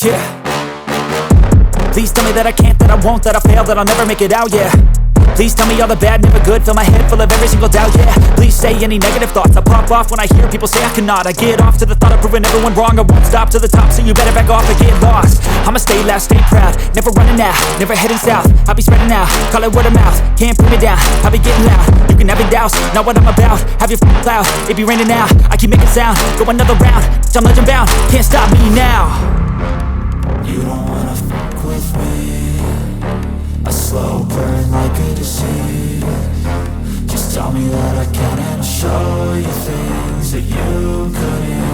Yeah. Please tell me that I can't, that I won't, that I fail, that I'll never make it out, yeah. Please tell me all the bad, never good, fill my head full of every single doubt, yeah. Please say any negative thoughts, I pop off when I hear people say I cannot. I get off to the thought of proving everyone wrong, I won't stop to the top, so you better back off and get lost. I'ma stay loud, stay proud, never running out, never heading south. I'll be spreading out, call it word of mouth, can't put me down, I'll be getting loud. You can have your doubts, not what I'm about, have your f***ing cloud, it be raining now. I keep making sound, go another round, I'm legend bound, can't stop me now. You don't wanna fuck with me, a slow burn like a disease. Just tell me that I can and I'll show you things that you couldn't